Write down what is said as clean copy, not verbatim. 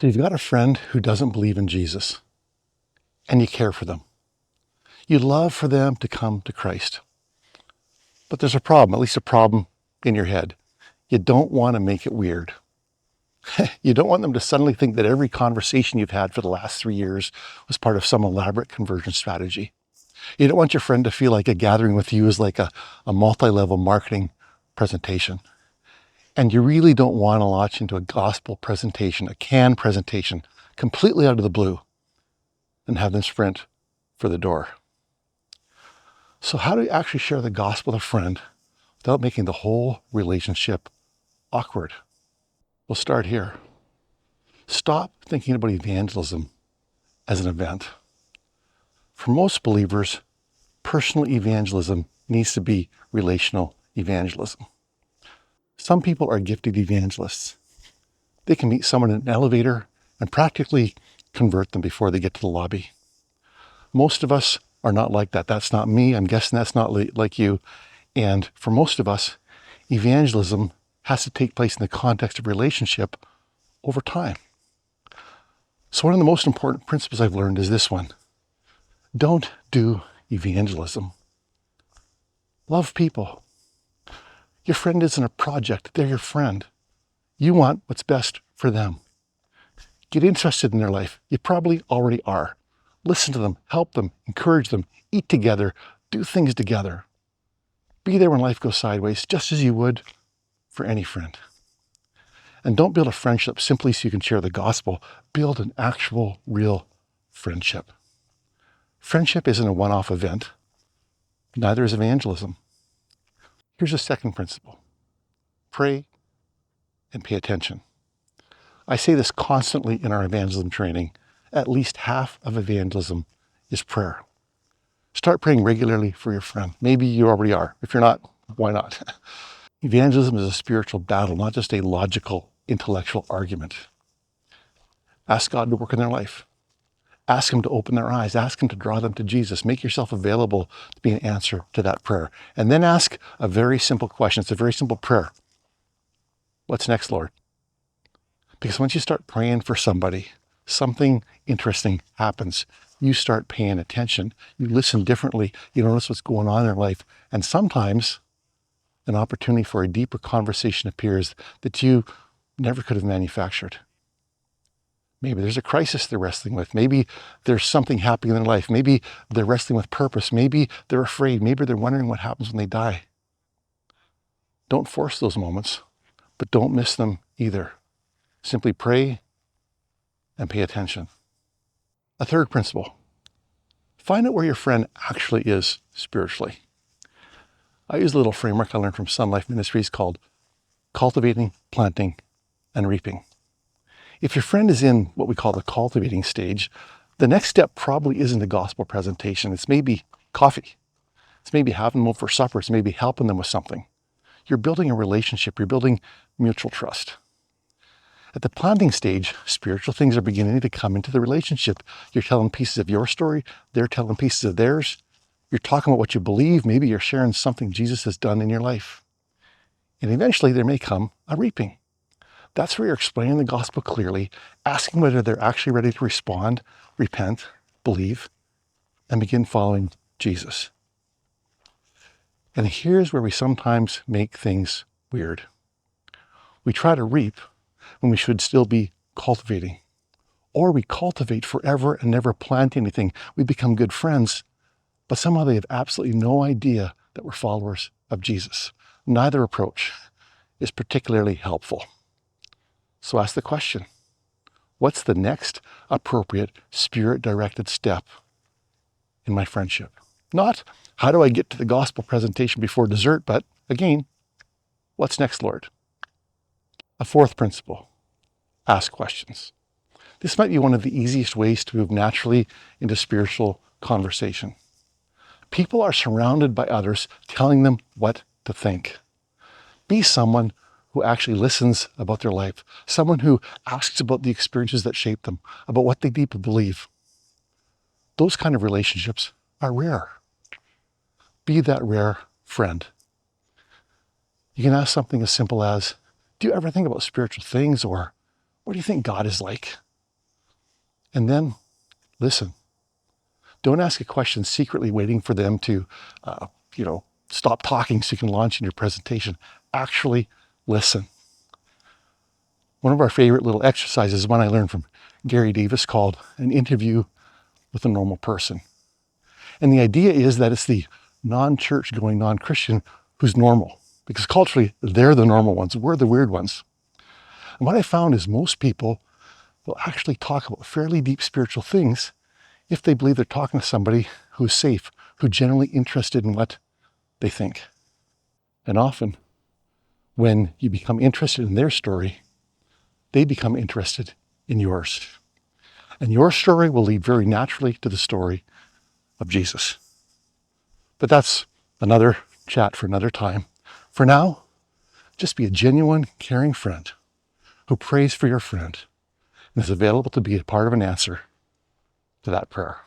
So you've got a friend who doesn't believe in Jesus, and you care for them. You love for them to come to Christ. But there's a problem, at least a problem in your head. You don't want to make it weird. You don't want them to suddenly think that every conversation you've had for the last 3 years was part of some elaborate conversion strategy. You don't want your friend to feel like a gathering with you is like a multi-level marketing presentation. And you really don't want to launch into a gospel presentation, a canned presentation, completely out of the blue, and have them sprint for the door. So how do you actually share the gospel with a friend without making the whole relationship awkward? We'll start here. Stop thinking about evangelism as an event. For most believers, personal evangelism needs to be relational evangelism. Some people are gifted evangelists. They can meet someone in an elevator and practically convert them before they get to the lobby. Most of us are not like that. That's not me. I'm guessing that's not like you. And for most of us, evangelism has to take place in the context of relationship over time. So one of the most important principles I've learned is this one. Don't do evangelism. Love people. Your friend isn't a project. They're your friend. You want what's best for them. Get interested in their life. You probably already are. Listen to them, help them, encourage them, eat together, do things together. Be there when life goes sideways, just as you would for any friend. And don't build a friendship simply so you can share the gospel. Build an actual, real friendship. Friendship isn't a one-off event. Neither is evangelism. Here's a second principle. Pray and pay attention. I say this constantly in our evangelism training. At least half of evangelism is prayer. Start praying regularly for your friend. Maybe you already are. If you're not, why not? Evangelism is a spiritual battle, not just a logical, intellectual argument. Ask God to work in their life. Ask Him to open their eyes. Ask Him to draw them to Jesus. Make yourself available to be an answer to that prayer. And then ask a very simple question. It's a very simple prayer. What's next, Lord? Because once you start praying for somebody, something interesting happens. You start paying attention. You listen differently. You notice what's going on in their life. And sometimes an opportunity for a deeper conversation appears that you never could have manufactured. Maybe there's a crisis they're wrestling with. Maybe there's something happening in their life. Maybe they're wrestling with purpose. Maybe they're afraid. Maybe they're wondering what happens when they die. Don't force those moments, but don't miss them either. Simply pray and pay attention. A third principle. Find out where your friend actually is spiritually. I use a little framework I learned from Sun Life Ministries called cultivating, planting, and reaping. If your friend is in what we call the cultivating stage, the next step probably isn't a gospel presentation. It's maybe coffee. It's maybe having them over for supper. It's maybe helping them with something. You're building a relationship. You're building mutual trust. At the planting stage, spiritual things are beginning to come into the relationship. You're telling pieces of your story. They're telling pieces of theirs. You're talking about what you believe. Maybe you're sharing something Jesus has done in your life. And eventually there may come a reaping. That's where you're explaining the gospel clearly, asking whether they're actually ready to respond, repent, believe, and begin following Jesus. And here's where we sometimes make things weird. We try to reap when we should still be cultivating. Or we cultivate forever and never plant anything. We become good friends, but somehow they have absolutely no idea that we're followers of Jesus. Neither approach is particularly helpful. So ask the question, what's the next appropriate spirit-directed step in my friendship? Not, how do I get to the gospel presentation before dessert, but again, what's next, Lord? A fourth principle. Ask questions. This might be one of the easiest ways to move naturally into spiritual conversation. People are surrounded by others telling them what to think. Be someone who actually listens about their life, someone who asks about the experiences that shape them, about what they deeply believe. Those kind of relationships are rare. Be that rare friend. You can ask something as simple as, do you ever think about spiritual things, or what do you think God is like? And then listen. Don't ask a question secretly waiting for them to, stop talking so you can launch in your presentation. Actually listen. One of our favorite little exercises is one I learned from Gary Davis called an interview with a normal person. And the idea is that it's the non-church going non-Christian who's normal, because culturally they're the normal ones. We're the weird ones. And what I found is most people will actually talk about fairly deep spiritual things if they believe they're talking to somebody who's safe, who's generally interested in what they think. And often when you become interested in their story, they become interested in yours. And your story will lead very naturally to the story of Jesus. But that's another chat for another time. For now, just be a genuine, caring friend who prays for your friend and is available to be a part of an answer to that prayer.